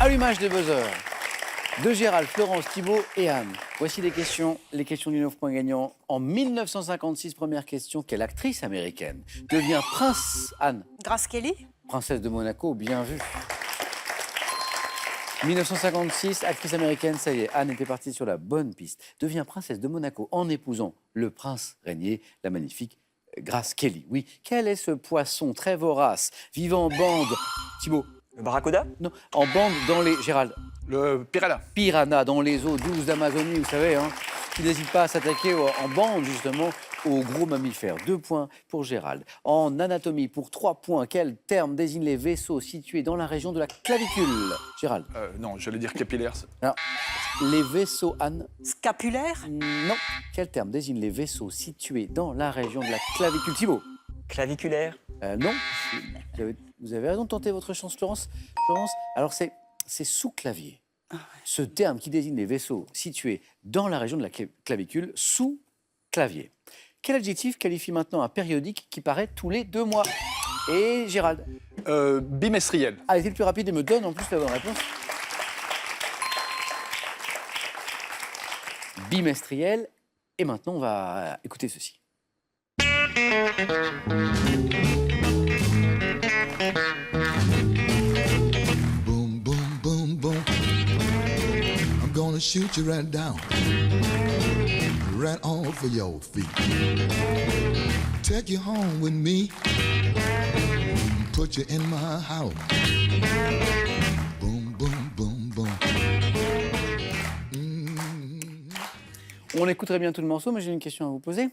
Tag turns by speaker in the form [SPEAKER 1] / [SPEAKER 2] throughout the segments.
[SPEAKER 1] Allumage de buzzer de Gérald, Florence, Thibaut et Anne. Voici les questions du 9 points gagnants. En 1956, première question, quelle actrice américaine devient Anne?
[SPEAKER 2] Grace Kelly.
[SPEAKER 1] Princesse de Monaco, bien vu. 1956, actrice américaine, ça y est, Anne était partie sur la bonne piste. Devient princesse de Monaco en épousant le prince régnier, la magnifique Grace Kelly. Oui, quel est ce poisson très vorace, vivant en bande? Thibaut?
[SPEAKER 3] Le barracuda?
[SPEAKER 1] Non, en bande dans les... Gérald?
[SPEAKER 4] Le piranha.
[SPEAKER 1] Piranha, dans les eaux douces d'Amazonie, vous savez, hein, qui n'hésite pas à s'attaquer en bande, justement, aux gros mammifères. 2 points pour Gérald. En anatomie, pour 3 points, quel terme désigne les vaisseaux situés dans la région de la clavicule? Gérald?
[SPEAKER 4] Non, j'allais dire capillaire.
[SPEAKER 1] Alors, les vaisseaux, Anne?
[SPEAKER 2] Scapulaire.
[SPEAKER 1] Non. Quel terme désigne les vaisseaux situés dans la région de la clavicule? Thibaut?
[SPEAKER 3] Claviculaire?
[SPEAKER 1] Non. Vous avez raison de tenter votre chance, Florence. Florence, alors c'est sous-clavier. Ce terme qui désigne les vaisseaux situés dans la région de la clavicule, sous-clavier. Quel adjectif qualifie maintenant un périodique qui paraît tous les 2 mois? Et Gérald?
[SPEAKER 4] Bimestriel.
[SPEAKER 1] Allez, le plus rapide et me donne en plus la bonne réponse. Bimestriel. Et maintenant, on va écouter ceci.
[SPEAKER 5] Boom, boom, boom, boom. I'm gonna shoot you right down, right off of your feet. Take you home with me, put you in my house. Boom, boom, boom, boom.
[SPEAKER 1] On écouterait bien tout le morceau, mais j'ai une question à vous poser.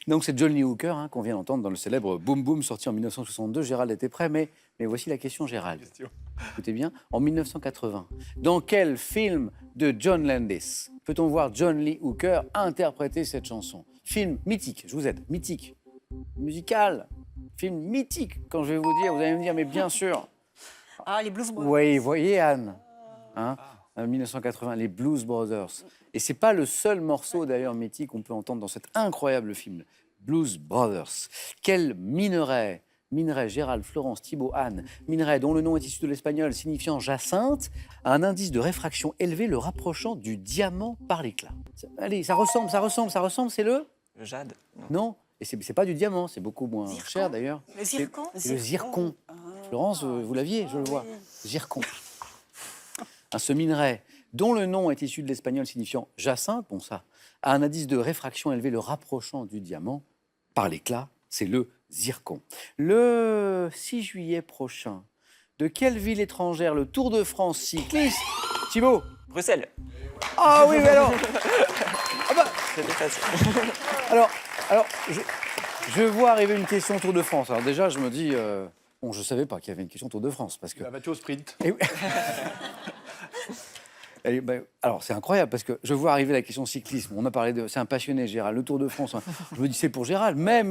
[SPEAKER 1] Donc c'est John Lee Hooker qu'on vient d'entendre dans le célèbre Boom Boom sorti en 1962. Gérald était prêt, mais voici la question, Gérald. Écoutez bien, en 1980, dans quel film de John Landis peut-on voir John Lee Hooker interpréter cette chanson? Film mythique, je vous aide, mythique, musical, film mythique. Quand je vais vous dire, vous allez me dire, mais bien sûr.
[SPEAKER 2] Ah, les Blues Brothers.
[SPEAKER 1] Oui, voyez Anne, hein, en 1980, les Blues Brothers. Et c'est pas le seul morceau d'ailleurs mythique qu'on peut entendre dans cet incroyable film, Blues Brothers. Quel minerai, Gérald, Florence, Thibaut, Anne, minerai dont le nom est issu de l'espagnol signifiant jacinthe, a un indice de réfraction élevé le rapprochant du diamant par l'éclat. Allez, ça ressemble, c'est le...
[SPEAKER 3] Le jade?
[SPEAKER 1] Non, et c'est pas du diamant, c'est beaucoup moins cher d'ailleurs.
[SPEAKER 2] Le zircon.
[SPEAKER 1] C'est le zircon. Florence, vous l'aviez, je le vois. Zircon. Ce minerai, dont le nom est issu de l'espagnol signifiant jacinthe, bon ça, a un indice de réfraction élevé le rapprochant du diamant par l'éclat, c'est le zircon. Le 6 juillet prochain, de quelle ville étrangère le Tour de France cycliste? Thibaut?
[SPEAKER 3] Bruxelles?
[SPEAKER 1] Ah oui, mais alors
[SPEAKER 3] C'était facile.
[SPEAKER 1] Alors je vois arriver une question Tour de France. Alors déjà, je me dis... Bon, je ne savais pas qu'il y avait une question Tour de France. Parce que...
[SPEAKER 4] Il va battu au sprint.
[SPEAKER 1] Alors, c'est incroyable parce que je vois arriver la question cyclisme. On a parlé de... C'est un passionné, Gérald, le Tour de France. Je me dis, c'est pour Gérald. Mais,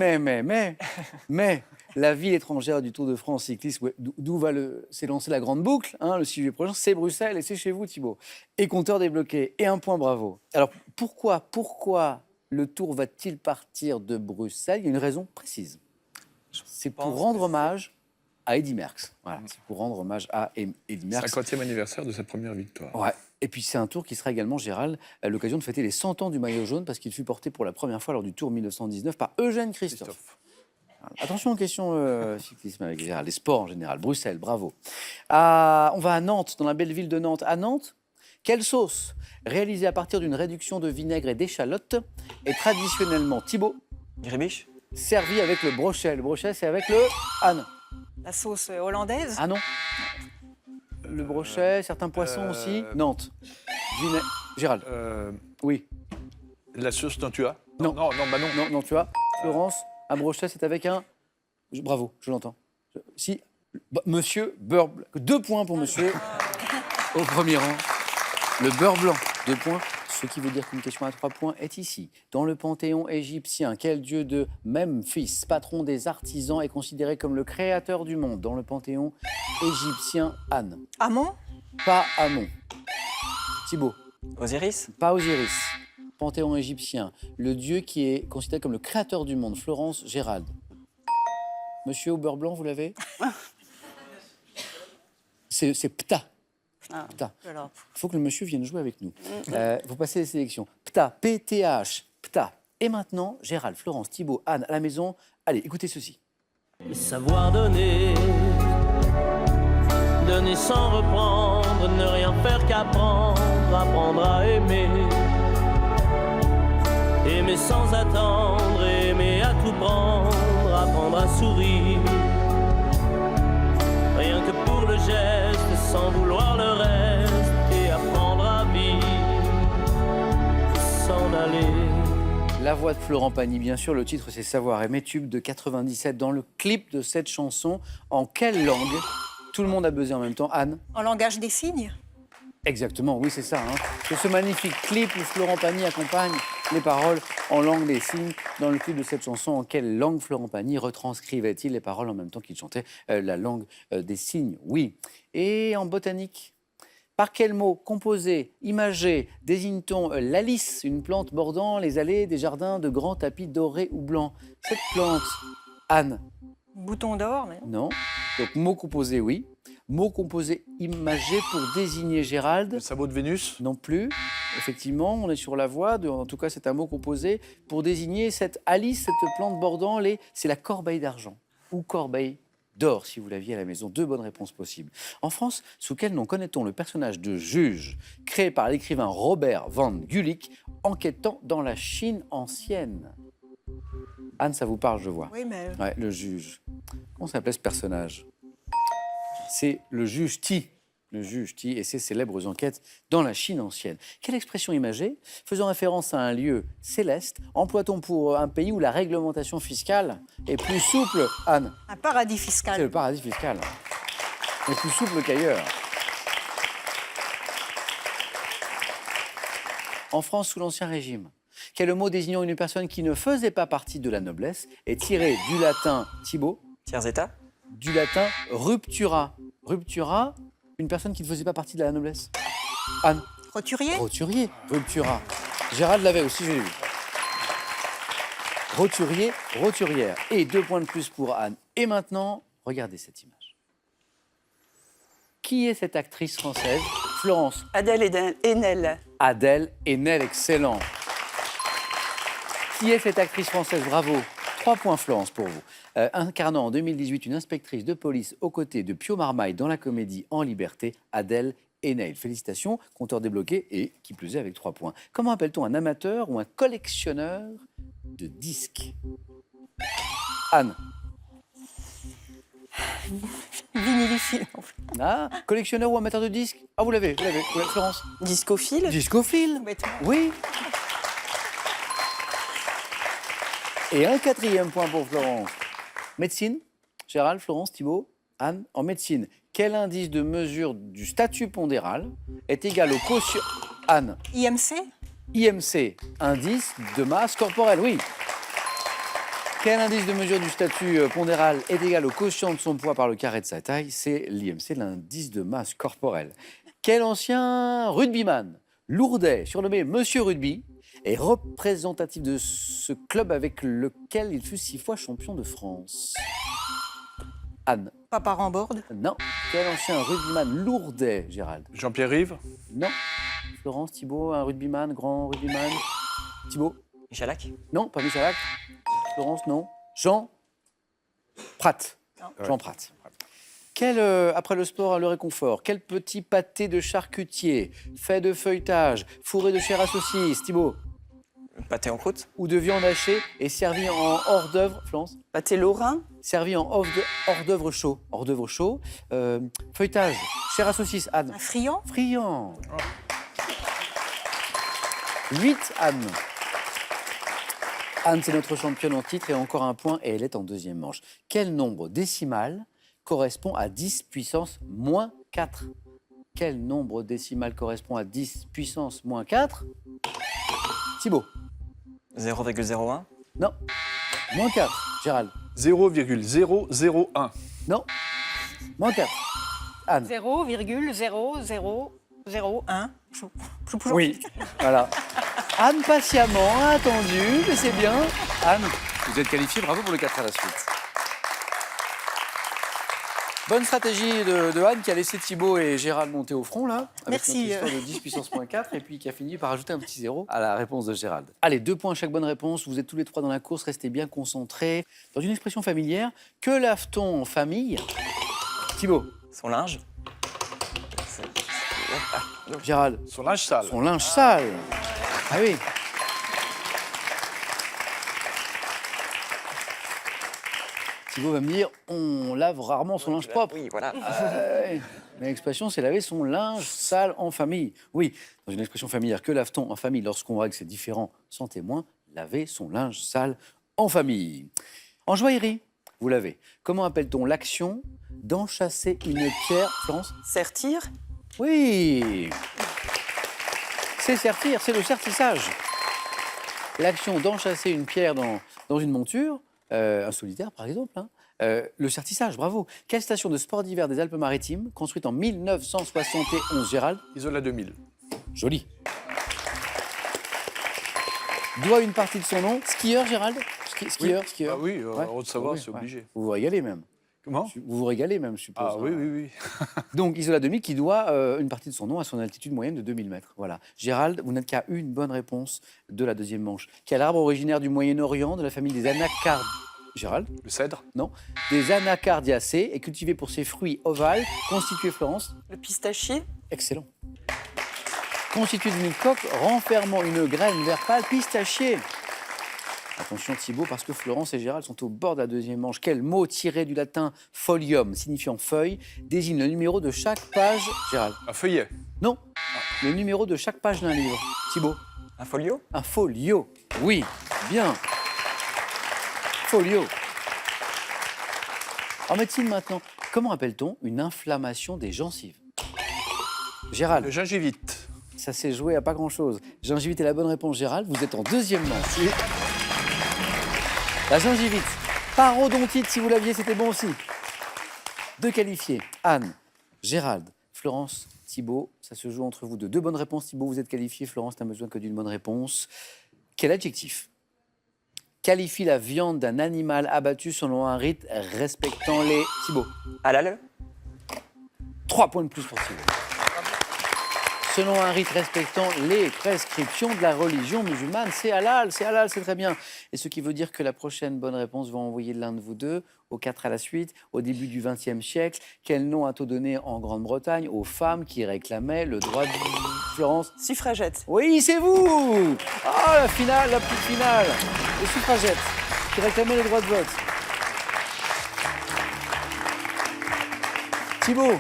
[SPEAKER 1] la ville étrangère du Tour de France cycliste, d'où va s'élancer la grande boucle, le 6 juillet prochain, c'est Bruxelles et c'est chez vous, Thibaut. Et compteur débloqué. Et 1 point, bravo. Alors, pourquoi le Tour va-t-il partir de Bruxelles? Il y a une raison précise. C'est pour rendre hommage à Eddy Merckx. Voilà, c'est pour rendre hommage à Eddy Merckx.
[SPEAKER 4] 50e anniversaire de sa première victoire.
[SPEAKER 1] Ouais. Et puis c'est un tour qui sera également, Gérald, à l'occasion de fêter les 100 ans du maillot jaune parce qu'il fut porté pour la première fois lors du Tour 1919 par Eugène Christophe. Voilà. Attention aux questions cyclisme avec Gérald, les sports en général. Bruxelles, bravo. On va à Nantes, dans la belle ville de Nantes. À Nantes, quelle sauce réalisée à partir d'une réduction de vinaigre et d'échalote est traditionnellement, Thibaut,
[SPEAKER 3] Grébiche?
[SPEAKER 1] servie avec le brochet? Le brochet, c'est avec le... Anne?
[SPEAKER 2] La sauce hollandaise.
[SPEAKER 1] Ah non. Le brochet, certains poissons aussi. Nantes. Gérald. Oui.
[SPEAKER 4] La sauce dont tu as?
[SPEAKER 1] Non.
[SPEAKER 4] Non,
[SPEAKER 1] Non, tu as. Florence, un brochet, c'est avec un... Bravo, je l'entends. Si. Monsieur beurre blanc. 2 points pour monsieur. Au premier rang. Le beurre blanc. 2 points. Ce qui veut dire qu'une question à 3 points est ici. Dans le panthéon égyptien, quel dieu de Memphis, patron des artisans, est considéré comme le créateur du monde? Dans le panthéon égyptien, Anne.
[SPEAKER 2] Amon.
[SPEAKER 1] Pas Amon. Thibaut.
[SPEAKER 3] Osiris?
[SPEAKER 1] Pas Osiris. Panthéon égyptien. Le dieu qui est considéré comme le créateur du monde. Florence, Gérald. Monsieur au beurre blanc, vous l'avez? C'est Ptah. Pta.
[SPEAKER 2] Alors,
[SPEAKER 1] Il faut que le monsieur vienne jouer avec nous. Vous passez les sélections. Pta, P-T-H, Pta. Et maintenant, Gérald, Florence, Thibaut, Anne, à la maison. Allez, écoutez ceci.
[SPEAKER 6] Savoir donner, donner sans reprendre, ne rien faire qu'apprendre, apprendre à aimer. Aimer sans attendre, aimer à tout prendre, apprendre à sourire. Rien que pour le geste, sans vouloir le reste, et apprendre à vivre, s'en aller.
[SPEAKER 1] La voix de Florent Pagny, bien sûr. Le titre, c'est Savoir aimer, tube de 97. Dans le clip de cette chanson, en quelle langue? Tout le monde a buzzé en même temps. Anne?
[SPEAKER 2] en langage des signes.
[SPEAKER 1] Exactement, oui, c'est ça. C'est ce magnifique clip où Florent Pagny accompagne les paroles en langue des signes. Dans le clip de cette chanson, en quelle langue Florent Pagny retranscrivait-il les paroles en même temps qu'il chantait la langue des signes? Oui. Et en botanique, par quel mot composé, imagé, désigne-t-on l'alice, une plante bordant les allées des jardins de grands tapis dorés ou blancs? Cette plante, Anne?
[SPEAKER 2] Bouton d'or, mais...
[SPEAKER 1] Non. Donc mot composé, oui. Mot composé imagé pour désigner Gérald?
[SPEAKER 4] Le sabot de Vénus?
[SPEAKER 1] Non plus. Effectivement, on est sur la voie. En tout cas, c'est un mot composé pour désigner cette alice, cette plante bordant les... C'est la corbeille d'argent ou corbeille d'or, si vous l'aviez à la maison. 2 bonnes réponses possibles. En France, sous quel nom connaît-on le personnage de juge créé par l'écrivain Robert Van Gulik, enquêtant dans la Chine ancienne? Anne, ça vous parle, je vois.
[SPEAKER 2] Oui, mais...
[SPEAKER 1] Ouais, le juge. Comment s'appelait ce personnage? C'est le juge Ti. Le juge Ti et ses célèbres enquêtes dans la Chine ancienne. Quelle expression imagée, faisant référence à un lieu céleste, emploie-t-on pour un pays où la réglementation fiscale est plus souple? Anne?
[SPEAKER 2] Un paradis
[SPEAKER 1] C'est
[SPEAKER 2] fiscal.
[SPEAKER 1] le paradis fiscal. C'est plus souple qu'ailleurs. En France, sous l'Ancien Régime, quel mot désignant une personne qui ne faisait pas partie de la noblesse est tiré du latin, Thibaut?
[SPEAKER 3] Tiers état?
[SPEAKER 1] Du latin ruptura. Ruptura, une personne qui ne faisait pas partie de la noblesse. Anne?
[SPEAKER 2] Roturier.
[SPEAKER 1] Roturier, ruptura. Gérald l'avait aussi, j'ai vu. Roturier, roturière. Et 2 points de plus pour Anne. Et maintenant, regardez cette image. Qui est cette actrice française? Florence?
[SPEAKER 7] Adèle Haenel.
[SPEAKER 1] Adèle Haenel, excellent. Qui est cette actrice française? Bravo. 3 points, Florence, pour vous. Incarnant en 2018 une inspectrice de police aux côtés de Pio Marmaille dans la comédie En Liberté, Adèle Haenel. Félicitations, compteur débloqué et qui plus est avec 3 points. Comment appelle-t-on un amateur ou un collectionneur de disques? Anne?
[SPEAKER 2] Vinylophile.
[SPEAKER 1] Ah, collectionneur ou amateur de disques? Ah, vous l'avez, Florence?
[SPEAKER 7] Discophile.
[SPEAKER 1] Discophile?
[SPEAKER 2] Bêtement.
[SPEAKER 1] Oui. Et un 4e point pour Florence. Médecine, Gérald, Florence, Thibaut, Anne. En médecine, quel indice de mesure du statut pondéral est égal au quotient... Anne?
[SPEAKER 2] IMC.
[SPEAKER 1] IMC, indice de masse corporelle, oui. Quel indice de mesure du statut pondéral est égal au quotient de son poids par le carré de sa taille? C'est l'IMC, l'indice de masse corporelle. Quel ancien rugbyman lourdais, surnommé Monsieur Rugby, est représentatif de ce club avec lequel il fut 6 fois champion de France? Anne?
[SPEAKER 2] Papa Ramborde.
[SPEAKER 1] Non. Quel ancien rugbyman lourdais, Gérald?
[SPEAKER 4] Jean-Pierre Rive?
[SPEAKER 1] Non. Florence, Thibaut, un rugbyman, grand rugbyman? Thibaut?
[SPEAKER 3] Michalak?
[SPEAKER 1] Non, pas Michalak. Florence, non. Jean Prat. Jean Prat. Quel, après le sport, le réconfort, quel petit pâté de charcutier, fait de feuilletage, fourré de chair à saucisse, Thibaut?
[SPEAKER 3] Pâté en croûte?
[SPEAKER 1] Ou de viande hachée et servi en hors d'œuvre, Florence?
[SPEAKER 7] Pâté lorrain.
[SPEAKER 1] Servi en hors d'œuvre chaud. Hors d'œuvre chaud. Feuilletage, chair à saucisse, Anne.
[SPEAKER 2] Un friand.
[SPEAKER 1] Friand. 8, Anne. Anne, c'est notre championne en titre et encore un point et elle est en 2e manche. Quel nombre décimal correspond à 10 puissance moins 4? Quel nombre décimal correspond à 10 puissance moins 4? Thibaut?
[SPEAKER 3] 0,01?
[SPEAKER 1] Non. Moins 4. Gérald?
[SPEAKER 4] 0,001.
[SPEAKER 1] Non. Moins 4. Anne?
[SPEAKER 2] 0,0001.
[SPEAKER 1] Oui. Voilà. Anne patiemment a attendu, mais c'est bien. Anne, vous êtes qualifiée, bravo pour le 4 à la suite. Bonne stratégie de Anne qui a laissé Thibaut et Gérald monter au front, là. Avec
[SPEAKER 2] Merci.
[SPEAKER 1] notre histoire de 10 puissance moins 4, et puis qui a fini par ajouter un petit 0 à la réponse de Gérald. Allez, 2 points à chaque bonne réponse. Vous êtes tous les 3 dans la course. Restez bien concentrés. Dans une expression familière, que lave-t-on en famille? Thibaut,
[SPEAKER 3] Son linge.
[SPEAKER 1] Gérald,
[SPEAKER 4] Son linge sale.
[SPEAKER 1] son linge sale. Ah oui. Thibaut va me dire, on lave rarement son linge propre.
[SPEAKER 3] Oui, voilà.
[SPEAKER 1] Ouais. Mais l'expression, c'est laver son linge sale en famille. Oui, dans une expression familière, que lave-t-on en famille lorsqu'on règle ses différends sans témoin? Laver son linge sale en famille. En joaillerie, vous l'avez. Comment appelle-t-on l'action d'enchasser une pierre, Florence?
[SPEAKER 7] Sertir.
[SPEAKER 1] Oui. C'est sertir, c'est le sertissage. L'action d'enchasser une pierre dans une monture, un solitaire par exemple, hein. Le sertissage, bravo. Quelle station de sport d'hiver des Alpes-Maritimes, construite en 1971, Gérald?
[SPEAKER 4] Isola 2000.
[SPEAKER 1] Joli. Doit une partie de son nom. Skieur, Gérald? Skieur.
[SPEAKER 4] Ah oui,
[SPEAKER 1] Ouais.
[SPEAKER 4] heureux de savoir,
[SPEAKER 1] Oui,
[SPEAKER 4] c'est
[SPEAKER 1] ouais.
[SPEAKER 4] obligé.
[SPEAKER 1] Vous vous régalez même.
[SPEAKER 4] Comment?
[SPEAKER 1] Vous vous régalez même, je suppose.
[SPEAKER 4] Ah oui, oui, oui.
[SPEAKER 1] Donc, Isola 2000 qui doit une partie de son nom à son altitude moyenne de 2000 mètres. Voilà. Gérald, vous n'êtes qu'à une bonne réponse de la deuxième manche. Quel arbre originaire du Moyen-Orient, de la famille des anacardiacées? Gérald?
[SPEAKER 4] Le cèdre.
[SPEAKER 1] Non. Des anacardiacées est cultivé pour ses fruits ovales, constitués, Florence?
[SPEAKER 7] Le pistachier.
[SPEAKER 1] Excellent. Constitué d'une coque renfermant une graine vert pâle pistachier. Attention Thibaut, parce que Florence et Gérald sont au bord de la deuxième manche. Quel mot tiré du latin folium, signifiant feuille, désigne le numéro de chaque page? Gérald?
[SPEAKER 4] Un feuillet.
[SPEAKER 1] Non. Le numéro de chaque page d'un livre. Thibaut?
[SPEAKER 3] Un folio.
[SPEAKER 1] Un folio. Oui, bien. Folio. En médecine maintenant, comment appelle-t-on une inflammation des gencives? Gérald?
[SPEAKER 4] Le gingivite.
[SPEAKER 1] Ça s'est joué à pas grand-chose. Gingivite est la bonne réponse, Gérald. Vous êtes en deuxième manche. La gingivite. Parodontite, si vous l'aviez, c'était bon aussi. Deux qualifiés. Anne, Gérald, Florence, Thibaut. Ça se joue entre vous deux. Deux bonnes réponses. Thibaut, vous êtes qualifié. Florence n'a besoin que d'une bonne réponse. Quel adjectif qualifie la viande d'un animal abattu selon un rite respectant les... Thibaut?
[SPEAKER 3] Halal.
[SPEAKER 1] 3 points de plus pour Thibaut. Selon un rite respectant les prescriptions de la religion musulmane, c'est halal, c'est très bien. Et ce qui veut dire que la prochaine bonne réponse va envoyer l'un de vous deux aux 4 à la suite, au début du XXe siècle. Quel nom a-t-on donné en Grande-Bretagne aux femmes qui réclamaient le droit de... Florence?
[SPEAKER 7] Suffragette.
[SPEAKER 1] Oui, c'est vous! Ah, la finale, la petite finale. Les suffragettes qui réclamaient le droit de vote. Thibaut,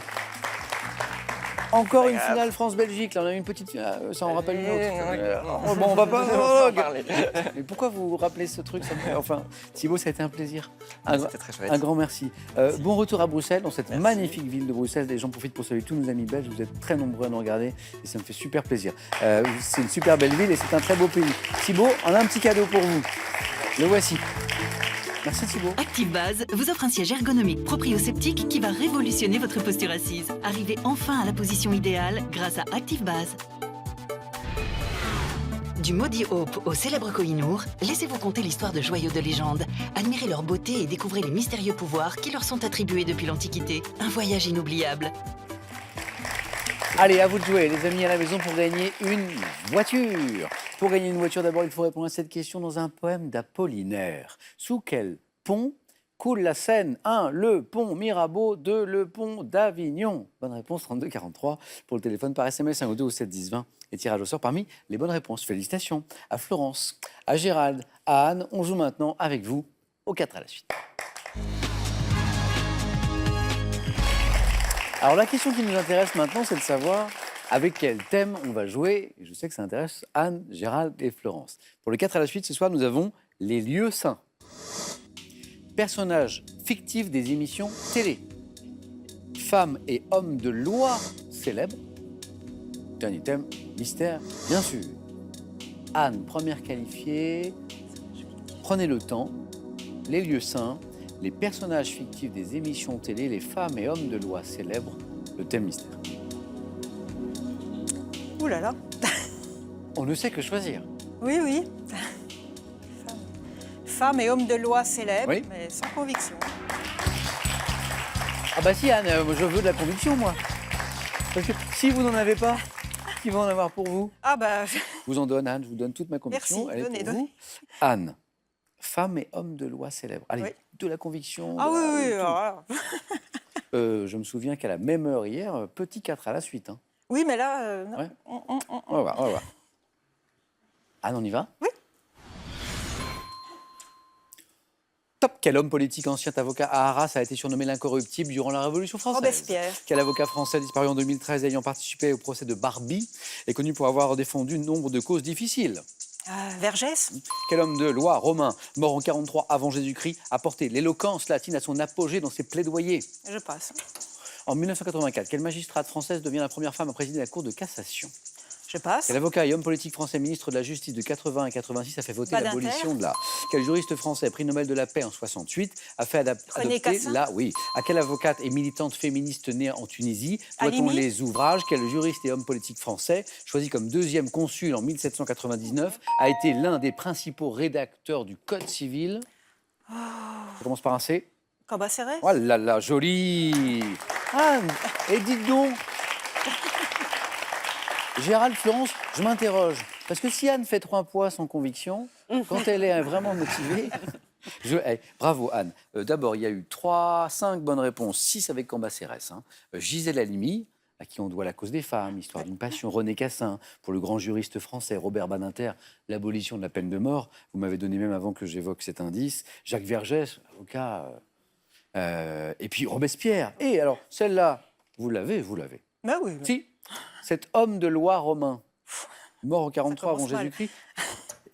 [SPEAKER 1] encore une finale France-Belgique. Là, on a eu une petite... ça en rappelle une autre. Bon, on va pas...
[SPEAKER 3] parler.
[SPEAKER 1] Mais pourquoi vous vous rappelez ce truc? Enfin, Thibaut, ça a été un plaisir.
[SPEAKER 3] C'était très chouette.
[SPEAKER 1] Un grand merci. Bon retour à Bruxelles, dans cette magnifique ville de Bruxelles. Et j'en profite pour saluer tous nos amis belges. Vous êtes très nombreux à nous regarder et ça me fait super plaisir. C'est une super belle ville et c'est un très beau pays. Thibaut, on a un petit cadeau pour vous. Le voici. Merci Thibaut.
[SPEAKER 8] ActiveBase vous offre un siège ergonomique proprioceptique qui va révolutionner votre posture assise. Arrivez enfin à la position idéale grâce à ActiveBase. Du Maudit Hope au célèbre Koh-i-Noor, laissez-vous conter l'histoire de joyaux de légende. Admirez leur beauté et découvrez les mystérieux pouvoirs qui leur sont attribués depuis l'Antiquité. Un voyage inoubliable.
[SPEAKER 1] Allez, à vous de jouer, les amis à la maison, pour gagner une voiture. Pour gagner une voiture, d'abord, il faut répondre à cette question dans un poème d'Apollinaire. Sous quel pont coule la Seine? 1. Le pont Mirabeau. 2. Le pont d'Avignon. Bonne réponse, 3243 pour le téléphone par SMS 1 ou 2 au 7 10 20. Et tirage au sort parmi les bonnes réponses. Félicitations à Florence, à Gérald, à Anne. On joue maintenant avec vous aux 4 à la suite. Alors la question qui nous intéresse maintenant, c'est de savoir avec quel thème on va jouer. Et je sais que ça intéresse Anne, Gérald et Florence. Pour le 4 à la suite, ce soir, nous avons les lieux saints. Personnages fictifs des émissions télé. Femmes et hommes de loi célèbres. Dernier thème, mystère, bien sûr. Anne, première qualifiée. Prenez le temps. Les lieux saints. Les personnages fictifs des émissions télé, les femmes et hommes de loi célèbres, le thème mystère.
[SPEAKER 2] Ouh là là.
[SPEAKER 1] On ne sait que choisir.
[SPEAKER 2] Oui, oui. Femmes et hommes de loi célèbres,
[SPEAKER 1] Oui.
[SPEAKER 2] mais sans conviction.
[SPEAKER 1] Ah bah si, Anne, je veux de la conviction, moi. Parce que si vous n'en avez pas, qui va en avoir pour vous?
[SPEAKER 2] Ah bah,
[SPEAKER 1] Je vous en donne, Anne, je vous donne toute ma conviction.
[SPEAKER 2] Merci,
[SPEAKER 1] Elle est
[SPEAKER 2] donnez,
[SPEAKER 1] pour
[SPEAKER 2] donnez.
[SPEAKER 1] vous. Anne, femme et homme de loi célèbre. Allez,
[SPEAKER 2] Oui.
[SPEAKER 1] de la conviction.
[SPEAKER 2] ah
[SPEAKER 1] de
[SPEAKER 2] oui,
[SPEAKER 1] la-
[SPEAKER 2] oui,
[SPEAKER 1] tout.
[SPEAKER 2] alors là.
[SPEAKER 1] Je me souviens qu'à la même heure hier, petit 4 à la suite. Hein.
[SPEAKER 2] Oui, mais là, non.
[SPEAKER 1] Ouais. On va voir, on va voir. Anne, on y va?
[SPEAKER 2] Oui.
[SPEAKER 1] Top. Quel homme politique ancien avocat à Arras a été surnommé l'incorruptible durant la Révolution française?
[SPEAKER 2] Robespierre.
[SPEAKER 1] Quel avocat français disparu en 2013 ayant participé au procès de Barbie est connu pour avoir défendu nombre de causes difficiles?
[SPEAKER 2] Vergès.
[SPEAKER 1] Quel homme de loi romain, mort en 43 avant Jésus-Christ, a porté l'éloquence latine à son apogée dans ses plaidoyers?
[SPEAKER 2] Je passe.
[SPEAKER 1] En 1984, quelle magistrate française devient la première femme à présider la Cour de cassation?
[SPEAKER 2] Je passe.
[SPEAKER 1] Quel avocat et homme politique français, ministre de la Justice de 80 à 86, a fait voter
[SPEAKER 2] Badinter.
[SPEAKER 1] l'abolition de la... Quel juriste français, prix Nobel de la paix en 68, a fait
[SPEAKER 2] René
[SPEAKER 1] adopter
[SPEAKER 2] Cassin.
[SPEAKER 1] la... Oui. À quelle avocate et militante féministe née en Tunisie doit-on
[SPEAKER 2] Halimi.
[SPEAKER 1] les ouvrages? Quel juriste et homme politique français, choisi comme deuxième consul en 1799, a été l'un des principaux rédacteurs du Code civil? Ça commence par un C.
[SPEAKER 2] Cambacérès.
[SPEAKER 1] Oh là là, joli. Anne, et dites donc, Gérald, Florence, je m'interroge. Parce que si Anne fait 3 poids sans conviction, quand elle est vraiment motivée... bravo Anne. D'abord, il y a eu 5 bonnes réponses, 6 avec Cambacérès. Hein. Gisèle Halimi, à qui on doit La cause des femmes, Histoire d'une passion, René Cassin, pour le grand juriste français Robert Badinter, l'abolition de la peine de mort. Vous m'avez donné même avant que j'évoque cet indice. Jacques Vergès, avocat... et puis Robespierre. Et alors, celle-là, vous l'avez?
[SPEAKER 2] Bah oui.
[SPEAKER 1] Si, cet homme de loi romain, mort en 43 avant
[SPEAKER 2] commence mal.
[SPEAKER 1] Jésus-Christ,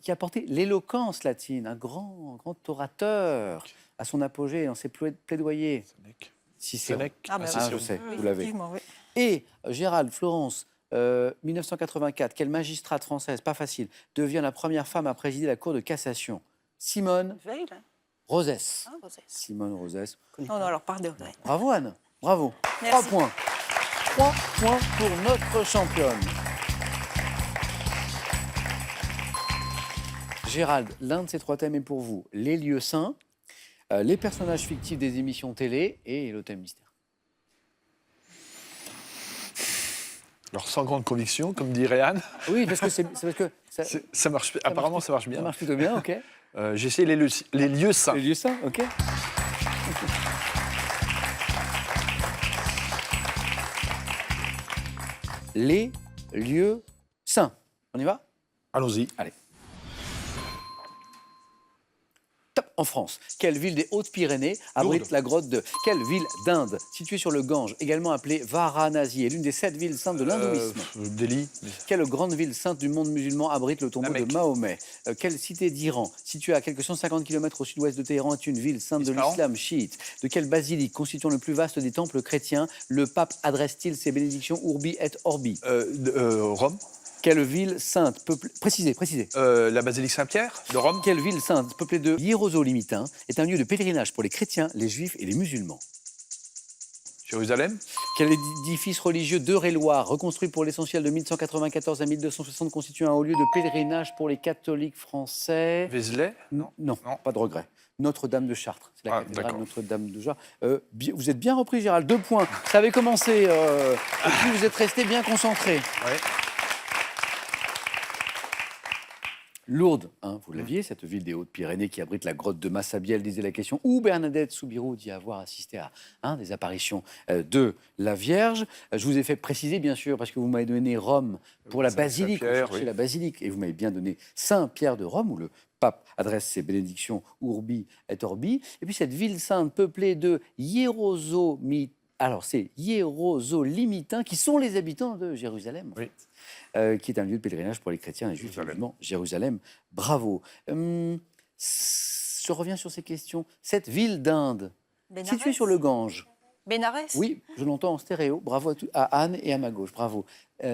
[SPEAKER 1] qui a porté l'éloquence latine, un grand orateur, à son apogée dans ses plaidoyers. Cicéron.
[SPEAKER 4] Sénèque.
[SPEAKER 2] Ah, bah
[SPEAKER 1] Ah,
[SPEAKER 2] oui.
[SPEAKER 1] je sais,
[SPEAKER 2] Oui,
[SPEAKER 1] vous l'avez.
[SPEAKER 2] effectivement, oui.
[SPEAKER 1] Et Gérald, Florence, 1984, quelle magistrate française, pas facile, devient la première femme à présider la Cour de cassation? Simone
[SPEAKER 7] Veil.
[SPEAKER 1] Rosès.
[SPEAKER 7] Ah, Rosès.
[SPEAKER 1] Simone Rosès.
[SPEAKER 2] Non, non, alors pardon.
[SPEAKER 1] Bravo Anne, bravo.
[SPEAKER 2] Merci.
[SPEAKER 1] 3 points. 3 points pour notre championne. Gérald, l'un de ces 3 thèmes est pour vous. Les lieux saints, les personnages fictifs des émissions télé et le thème mystère.
[SPEAKER 4] Alors, sans grande conviction, comme dirait Anne,
[SPEAKER 1] Oui, parce que c'est parce que ça,
[SPEAKER 4] ça marche, apparemment ça marche bien.
[SPEAKER 1] ça marche plutôt bien, ok.
[SPEAKER 4] J'ai essayé les lieux saints.
[SPEAKER 1] Les lieux saints, ok. Les lieux saints. On y va?
[SPEAKER 4] Allons-y.
[SPEAKER 1] Allez. Top. En France, quelle ville des Hautes-Pyrénées abrite
[SPEAKER 4] Lourdes.
[SPEAKER 1] la grotte de... Quelle ville d'Inde, située sur le Gange, également appelée Varanasi, est l'une des 7 villes saintes de l'hindouisme?
[SPEAKER 4] Delhi.
[SPEAKER 1] Quelle grande ville sainte du monde musulman abrite le tombeau
[SPEAKER 3] La
[SPEAKER 1] de
[SPEAKER 3] Mecque.
[SPEAKER 1] Mahomet? Quelle cité d'Iran, située à quelques 150 km au sud-ouest de Téhéran, est une ville sainte de
[SPEAKER 3] Ispahan.
[SPEAKER 1] l'islam chiite? De quelle basilique, constituant le plus vaste des temples chrétiens, le pape adresse-t-il ses bénédictions Urbi et Orbi?
[SPEAKER 4] Rome.
[SPEAKER 1] Quelle ville sainte peuplée... Précisez.
[SPEAKER 4] La basilique Saint-Pierre de Rome.
[SPEAKER 1] Quelle ville sainte peuplée de hiérosolimitins est un lieu de pèlerinage pour les chrétiens, les juifs et les musulmans?
[SPEAKER 4] Jérusalem.
[SPEAKER 1] Quel édifice religieux d'Eure-et-Loire, reconstruit pour l'essentiel de 1194 à 1260, constitue un haut lieu de pèlerinage pour les catholiques français?
[SPEAKER 4] Vézelay.
[SPEAKER 1] Non,
[SPEAKER 4] Non.
[SPEAKER 1] pas de regret. Notre-Dame de Chartres, c'est la
[SPEAKER 4] Ah,
[SPEAKER 1] cathédrale
[SPEAKER 4] d'accord.
[SPEAKER 1] Notre-Dame de Chartres. Vous êtes bien repris, Gérald, 2 points. Ça avait commencé, et puis vous êtes resté bien concentré.
[SPEAKER 4] Ouais.
[SPEAKER 1] Lourdes, hein, vous l'aviez, cette ville des Hautes-Pyrénées qui abrite la grotte de Massabielle, disait la question, où Bernadette Soubirous dit avoir assisté à des apparitions de la Vierge. Je vous ai fait préciser, bien sûr, parce que vous m'avez donné Rome pour la basilique, on
[SPEAKER 4] Saint-Pierre,
[SPEAKER 1] cherchait
[SPEAKER 4] oui.
[SPEAKER 1] la basilique, et vous m'avez bien donné Saint-Pierre de Rome, où le pape adresse ses bénédictions Urbi et Orbi. Et puis cette ville sainte peuplée de hiérosolimitins, alors c'est hiérosolimitins, qui sont les habitants de Jérusalem, en
[SPEAKER 4] Oui.
[SPEAKER 1] fait, qui est un lieu de pèlerinage pour les chrétiens et les juifs,
[SPEAKER 4] Jérusalem.
[SPEAKER 1] évidemment. Jérusalem, bravo. Je reviens sur ces questions. Cette ville d'Inde,
[SPEAKER 2] Bénarès.
[SPEAKER 1] située sur le Gange,
[SPEAKER 2] Bénarès.
[SPEAKER 1] oui, je l'entends en stéréo, bravo à Anne et à ma gauche, bravo.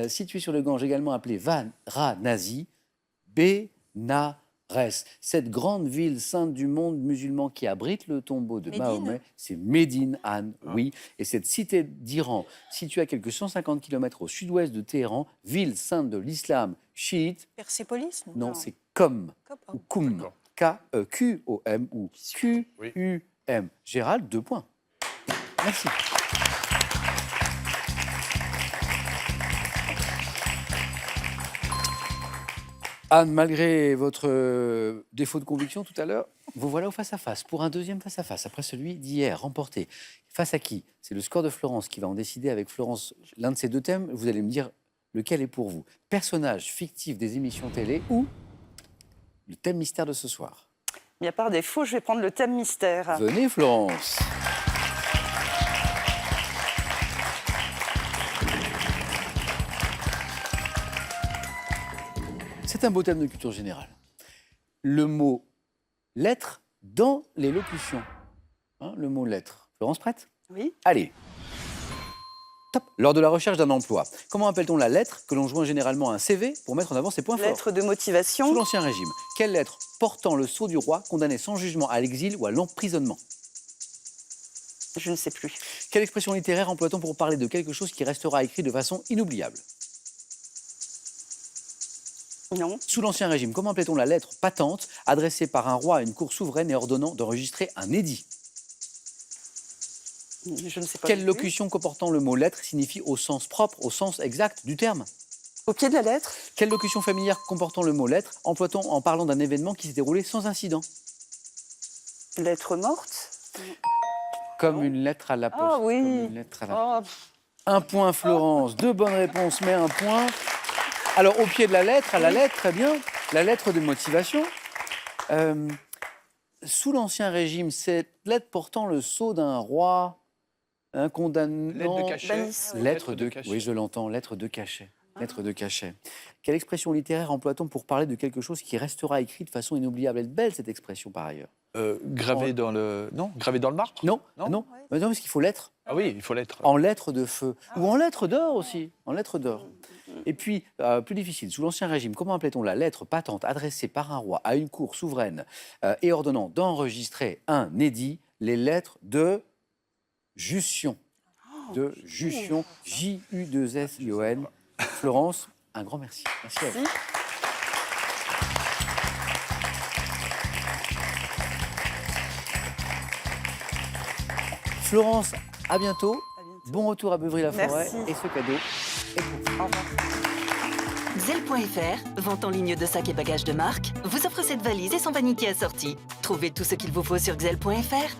[SPEAKER 1] Située sur le Gange, également appelée Varanasi, Bénarès. Cette grande ville sainte du monde musulman qui abrite le tombeau de
[SPEAKER 2] Médine.
[SPEAKER 1] Mahomet, c'est Médine, Anne, oui. Et cette cité d'Iran, située à quelques 150 km au sud-ouest de Téhéran, ville sainte de l'islam chiite,
[SPEAKER 2] Persépolis.
[SPEAKER 1] non, c'est Qom
[SPEAKER 2] Cop-
[SPEAKER 1] ou Koum,
[SPEAKER 4] D'accord.
[SPEAKER 1] Q-O-M ou Q-U-M. Gérald, 2 points. Merci. Anne, malgré votre défaut de conviction tout à l'heure, vous voilà au face-à-face pour un deuxième face-à-face, après celui d'hier, remporté. Face à qui? C'est le score de Florence qui va en décider avec Florence. L'un de ces deux thèmes, vous allez me dire lequel est pour vous. Personnage fictif des émissions télé ou le thème mystère de ce soir?
[SPEAKER 7] Bien par défaut, je vais prendre le thème mystère.
[SPEAKER 1] Venez Florence. C'est un beau thème de culture générale. Le mot lettre dans les locutions. Hein, le mot lettre. Florence, prête?
[SPEAKER 7] Oui.
[SPEAKER 1] Allez. Top. Lors de la recherche d'un emploi, comment appelle-t-on la lettre que l'on joint généralement à un CV pour mettre en avant ses points forts?
[SPEAKER 7] Lettre de motivation.
[SPEAKER 1] Sous l'Ancien Régime, quelle lettre portant le sceau du roi condamné sans jugement à l'exil ou à l'emprisonnement?
[SPEAKER 7] Je ne sais plus.
[SPEAKER 1] Quelle expression littéraire emploie-t-on pour parler de quelque chose qui restera écrit de façon inoubliable?
[SPEAKER 7] Non.
[SPEAKER 1] Sous l'Ancien Régime, comment appelait-on la lettre patente adressée par un roi à une cour souveraine et ordonnant d'enregistrer un édit?
[SPEAKER 7] Je ne sais pas.
[SPEAKER 1] Quelle
[SPEAKER 7] non plus.
[SPEAKER 1] locution comportant le mot lettre signifie au sens propre, au sens exact du terme?
[SPEAKER 7] Au pied de la lettre.
[SPEAKER 1] Quelle locution familière comportant le mot lettre emploie-t-on en parlant d'un événement qui s'est déroulé sans incident?
[SPEAKER 7] Lettre morte.
[SPEAKER 1] Comme une lettre à la poste.
[SPEAKER 7] Ah oui.
[SPEAKER 1] Comme une lettre à la...
[SPEAKER 7] Oh,
[SPEAKER 1] Un point Florence, deux bonnes réponses, mais un point. Alors au pied de la lettre, à la lettre, très bien, la lettre de motivation. Sous l'Ancien Régime, cette lettre portant le sceau d'un roi, un condamnant...
[SPEAKER 4] Lettre de cachet.
[SPEAKER 7] bannissement.
[SPEAKER 1] Lettre de
[SPEAKER 4] cachet.
[SPEAKER 1] Oui, je l'entends, lettre de cachet. Lettre de cachet. Quelle expression littéraire emploie-t-on pour parler de quelque chose qui restera écrit de façon inoubliable? Elle est belle, cette expression, par ailleurs.
[SPEAKER 4] Gravé dans le... Non, gravé dans le marbre?
[SPEAKER 1] Non,
[SPEAKER 4] Non.
[SPEAKER 1] non, mais non, parce qu'il faut l'être.
[SPEAKER 4] Ah oui, il faut l'être.
[SPEAKER 1] En lettres de feu. Ou en lettres d'or aussi. En lettres d'or. Et puis, plus difficile, sous l'Ancien Régime, comment appelait-on la lettre patente adressée par un roi à une cour souveraine et ordonnant d'enregistrer un édit? Les lettres de Jussion. De Jussion, J-U-2-S-I-O-N. Florence, un grand merci. Merci à vous. Florence, à bientôt.
[SPEAKER 7] À bientôt.
[SPEAKER 1] Bon retour à Beuvry-la-Forêt.
[SPEAKER 7] Merci.
[SPEAKER 1] Et ce cadeau est pour vous.
[SPEAKER 7] Au revoir.
[SPEAKER 8] Xel.fr, vente en ligne de sacs et bagages de marque, vous offre cette valise et son vanity assorti. Trouvez tout ce qu'il vous faut sur Xel.fr.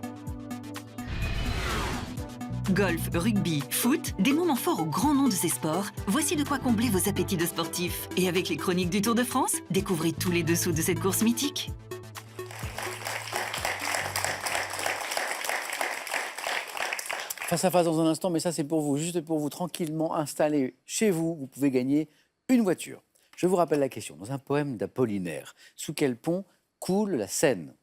[SPEAKER 8] Golf, rugby, foot, des moments forts au grand nom de ces sports. Voici de quoi combler vos appétits de sportifs. Et avec les chroniques du Tour de France, découvrez tous les dessous de cette course mythique.
[SPEAKER 1] Face à face dans un instant, mais ça c'est pour vous, juste pour vous, tranquillement installé chez vous, vous pouvez gagner une voiture. Je vous rappelle la question, dans un poème d'Apollinaire, sous quel pont coule la Seine?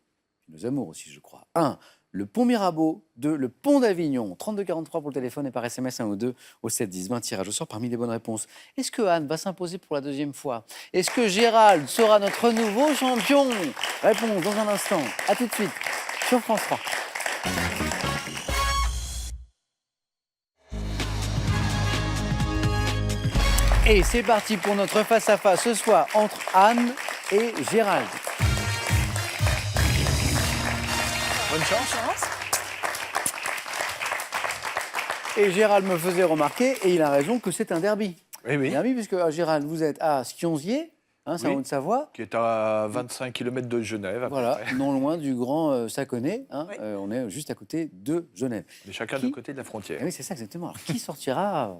[SPEAKER 1] Nos amours aussi, je crois. 1. Le pont Mirabeau. 2. Le pont d'Avignon. 3243 pour le téléphone et par SMS 1 ou 2 au 710. 20 tirage au sort parmi les bonnes réponses. Est-ce que Anne va s'imposer pour la deuxième fois? Est-ce que Gérald sera notre nouveau champion? Réponse dans un instant. A tout de suite sur France 3. Et c'est parti pour notre face-à-face ce soir entre Anne et Gérald.
[SPEAKER 4] Bonne chance.
[SPEAKER 1] Et Gérald me faisait remarquer, et il a raison, que c'est un derby.
[SPEAKER 4] Oui, oui.
[SPEAKER 1] Un derby, puisque Gérald, vous êtes à Skionzier, hein, c'est
[SPEAKER 4] Oui.
[SPEAKER 1] en Haute-Savoie.
[SPEAKER 4] Qui est à 25 km de Genève. À peu
[SPEAKER 1] Voilà,
[SPEAKER 4] près.
[SPEAKER 1] non loin du grand Saconnet. Hein,
[SPEAKER 7] Oui.
[SPEAKER 1] on est juste à côté de Genève.
[SPEAKER 4] Mais chacun
[SPEAKER 1] Qui-
[SPEAKER 4] de côté de la frontière.
[SPEAKER 1] Ah oui, c'est ça exactement. Alors, qui sortira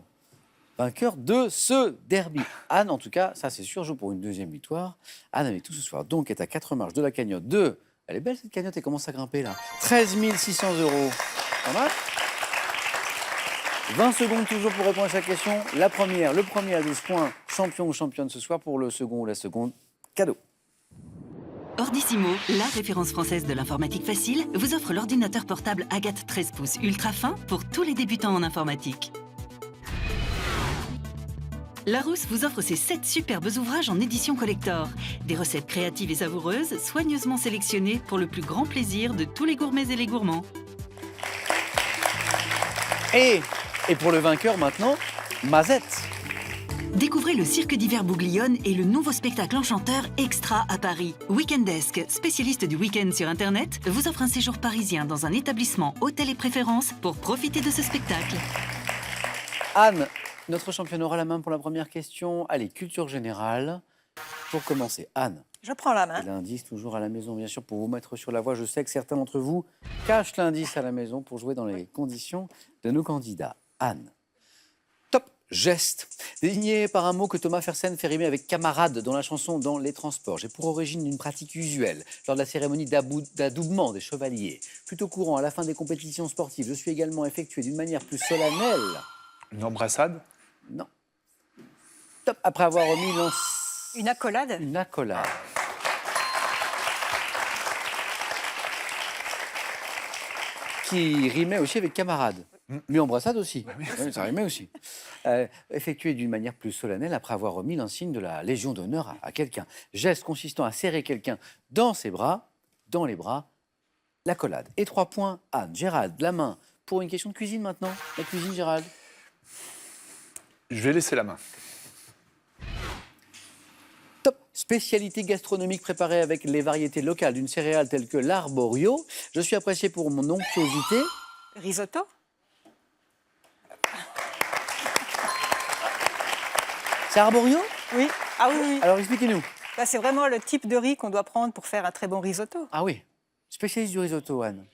[SPEAKER 1] vainqueur de ce derby? Anne, en tout cas, ça c'est sûr, joue pour une deuxième victoire. Anne avec tout ce soir, donc, est à 4 marches de la cagnotte de... Elle est belle cette cagnotte, elle commence à grimper là. 13 600 €. Pas mal. 20 secondes toujours pour répondre à chaque question. La première, le premier à 12 points, champion ou championne ce soir. Pour le second ou la seconde, cadeau.
[SPEAKER 8] Ordissimo, la référence française de l'informatique facile, vous offre l'ordinateur portable Agathe 13 pouces ultra fin pour tous les débutants en informatique. Larousse vous offre ses 7 superbes ouvrages en édition collector. Des recettes créatives et savoureuses, soigneusement sélectionnées pour le plus grand plaisir de tous les gourmets et les gourmands.
[SPEAKER 1] Et pour le vainqueur maintenant, Mazette.
[SPEAKER 8] Découvrez le Cirque d'hiver Bouglione et le nouveau spectacle enchanteur Extra à Paris. Weekendesque, spécialiste du week-end sur Internet, vous offre un séjour parisien dans un établissement hôtel et préférence pour profiter de ce spectacle.
[SPEAKER 1] Anne, notre championne aura la main pour la première question. Allez, culture générale. Pour commencer, Anne,
[SPEAKER 2] Je prends la
[SPEAKER 1] et
[SPEAKER 2] main.
[SPEAKER 1] l'indice toujours à la maison, bien sûr, pour vous mettre sur la voie. Je sais que certains d'entre vous cachent l'indice à la maison pour jouer dans les conditions de nos candidats. Anne, top geste, désigné par un mot que Thomas Fersen fait rimer avec camarade dans la chanson Dans les transports. J'ai pour origine une pratique usuelle lors de la cérémonie d'adoubement des chevaliers. Plutôt courant à la fin des compétitions sportives. Je suis également effectué d'une manière plus solennelle.
[SPEAKER 4] Une embrassade.
[SPEAKER 1] Non. Top, après avoir remis
[SPEAKER 2] Une accolade.
[SPEAKER 1] une accolade. Qui rimait aussi avec camarade. Mais embrassade aussi. Oui, ça rimait aussi. Effectué d'une manière plus solennelle après avoir remis l'insigne de la Légion d'honneur à quelqu'un. Geste consistant à serrer quelqu'un dans ses bras, dans les bras, l'accolade. Et 3 points, Anne. Gérald, la main. Pour une question de cuisine maintenant. La cuisine, Gérald.
[SPEAKER 4] Je vais laisser la main.
[SPEAKER 1] Top. Spécialité gastronomique préparée avec les variétés locales d'une céréale telle que l'arborio. Je suis apprécié pour mon onctuosité.
[SPEAKER 2] Risotto.
[SPEAKER 1] C'est arborio?
[SPEAKER 2] Oui. Ah oui, oui.
[SPEAKER 1] Alors expliquez-nous.
[SPEAKER 2] Bah, c'est vraiment le type de riz qu'on doit prendre pour faire un très bon risotto.
[SPEAKER 1] Ah oui. Spécialiste du risotto, Anne.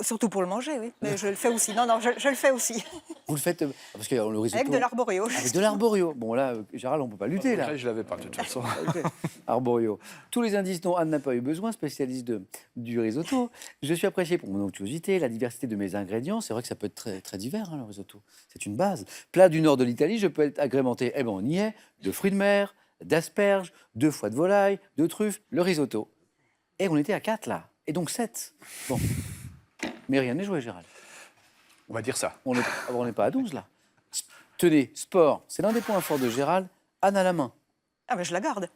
[SPEAKER 2] Surtout pour le manger, oui. Mais je le fais aussi. Non, non, je le fais aussi.
[SPEAKER 1] Vous le faites parce que le risotto.
[SPEAKER 2] Avec de l'arborio.
[SPEAKER 1] Avec de l'arborio. Bon là, Gérald, on peut pas lutter là.
[SPEAKER 4] Là, je l'avais pas de toute façon.
[SPEAKER 1] Ok. Arborio. Tous les indices dont Anne n'a pas eu besoin, spécialiste du risotto. Je suis apprécié pour mon onctuosité, la diversité de mes ingrédients. C'est vrai que ça peut être très, très divers, hein, le risotto. C'est une base. Plat du nord de l'Italie, je peux être agrémenté, eh ben on y est, de fruits de mer, d'asperges, de foie de volaille, de truffes, le risotto. Et on était à 4 là. Et donc 7. Bon. Mais rien n'est joué, Gérald.
[SPEAKER 4] On va dire ça.
[SPEAKER 1] On n'est pas à 12 là. Tenez, sport, c'est l'un des points forts de Gérald. Anne à la main.
[SPEAKER 2] Ah, mais je la garde.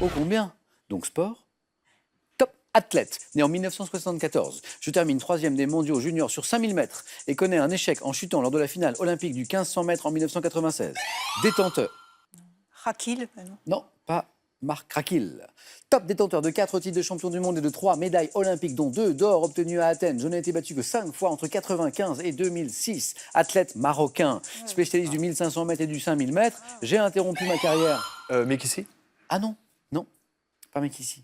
[SPEAKER 1] Ô combien? Donc sport. Top athlète, né en 1974. Je termine 3e des mondiaux juniors sur 5000 mètres et connais un échec en chutant lors de la finale olympique du 1500 mètres en 1996. Détenteur.
[SPEAKER 2] Rakil. Non.
[SPEAKER 1] Non, pas Marc Rakil. Top détenteur de 4 titres de champion du monde et de 3 médailles olympiques, dont 2 d'or obtenus à Athènes. Je n'ai été battu que 5 fois entre 95 et 2006. Athlète marocain, spécialiste du 1500 mètres et du 5000 mètres. J'ai interrompu ma carrière.
[SPEAKER 4] Mekissi.
[SPEAKER 1] Ah non, non, pas Mekissi.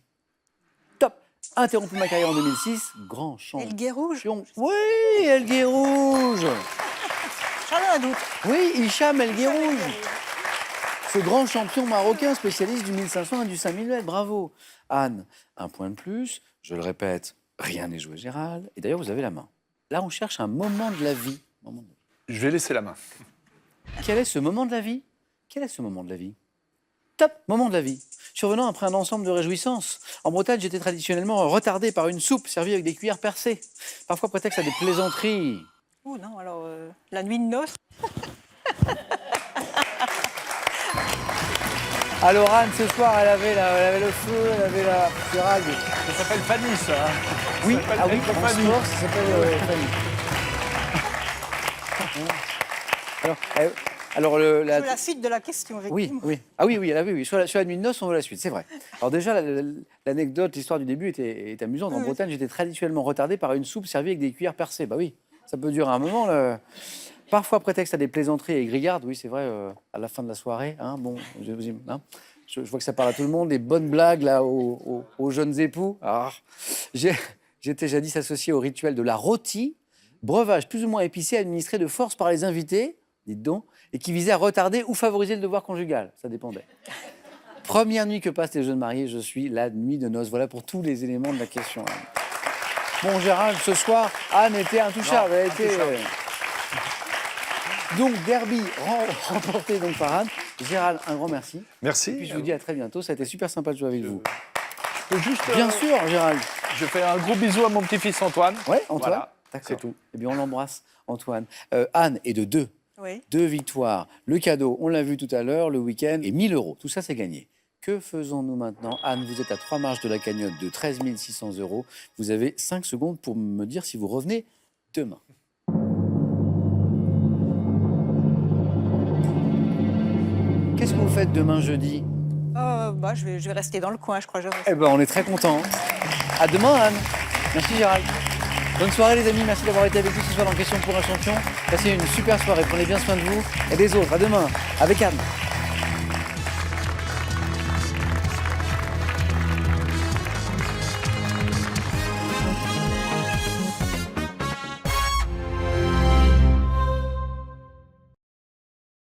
[SPEAKER 1] Top, interrompu ma carrière en 2006. Grand
[SPEAKER 2] El Guérouge.
[SPEAKER 1] champion. Oui, El Guérouge.
[SPEAKER 2] J'en ai un doute.
[SPEAKER 1] Oui, Hicham El Guérouge. Ce grand champion marocain, spécialiste du 1500 et du 5000 mètres. Bravo. Anne, un point de plus. Je le répète, rien n'est joué, Gérald. Et d'ailleurs, vous avez la main. Là, on cherche un moment de la vie.
[SPEAKER 4] Je vais laisser la main.
[SPEAKER 1] Quel est ce moment de la vie? Quel est ce moment de la vie? Top, moment de la vie. Survenant après un ensemble de réjouissances. En Bretagne, j'étais traditionnellement retardé par une soupe servie avec des cuillères percées. Parfois prétexte à des plaisanteries.
[SPEAKER 2] Oh non, alors, la nuit de noces.
[SPEAKER 1] Alors Anne, ce soir, elle avait le feu, elle avait la... Gérald.
[SPEAKER 4] Ça s'appelle Fanny, ça. Hein.
[SPEAKER 1] Oui,
[SPEAKER 4] Ça s'appelle
[SPEAKER 1] ah oui,
[SPEAKER 4] être
[SPEAKER 1] en
[SPEAKER 4] Fanny.
[SPEAKER 1] sport, ça s'appelle Fanny. Alors
[SPEAKER 2] Je veux la suite de la question,
[SPEAKER 1] Oui,
[SPEAKER 2] effectivement.
[SPEAKER 1] oui. Ah oui, oui, oui. Sur la nuit de noces, on veut la suite, c'est vrai. Alors déjà, l'anecdote, l'histoire du début est amusante. En
[SPEAKER 2] Oui.
[SPEAKER 1] Bretagne, j'étais traditionnellement retardé par une soupe servie avec des cuillères percées. Bah oui, ça peut durer un moment. Là. Parfois prétexte à des plaisanteries et grillardes, oui, c'est vrai, à la fin de la soirée. Hein, bon, je vois que ça parle à tout le monde, des bonnes blagues là, aux jeunes époux. J'étais jadis associé au rituel de la rôtie, breuvage plus ou moins épicé administré de force par les invités, dites donc, et qui visait à retarder ou favoriser le devoir conjugal. Ça dépendait. Première nuit que passent les jeunes mariés, je suis la nuit de noces. Voilà pour tous les éléments de la question. Bon, Gérald, ce soir, Anne était intouchable. Elle était, Donc, derby remporté donc par Anne. Gérald, un grand merci.
[SPEAKER 4] Merci.
[SPEAKER 1] Et puis je vous dis à très bientôt. Ça a été super sympa de jouer avec vous.
[SPEAKER 4] Je peux juste,
[SPEAKER 1] Bien sûr, Gérald.
[SPEAKER 4] Je fais un gros bisou à mon petit-fils Antoine.
[SPEAKER 1] Ouais, Antoine.
[SPEAKER 4] Voilà,
[SPEAKER 1] D'accord.
[SPEAKER 4] c'est tout.
[SPEAKER 1] Eh bien, on l'embrasse, Antoine. Anne est de 2.
[SPEAKER 2] Oui.
[SPEAKER 1] 2 victoires. Le cadeau, on l'a vu tout à l'heure, le week-end, et 1000 €. Tout ça, c'est gagné. Que faisons-nous maintenant? Anne, vous êtes à 3 marches de la cagnotte de 13 600 €. Vous avez 5 secondes pour me dire si vous revenez demain. Qu'est-ce que vous faites demain jeudi?
[SPEAKER 2] Bah, je vais rester dans le coin, je crois.
[SPEAKER 1] Eh ben, on est très contents. À demain, Anne. Merci, Gérald. Bonne soirée, les amis. Merci d'avoir été avec nous ce soir dans Question pour un champion. Passez une super soirée. Prenez bien soin de vous et des autres. À demain avec Anne.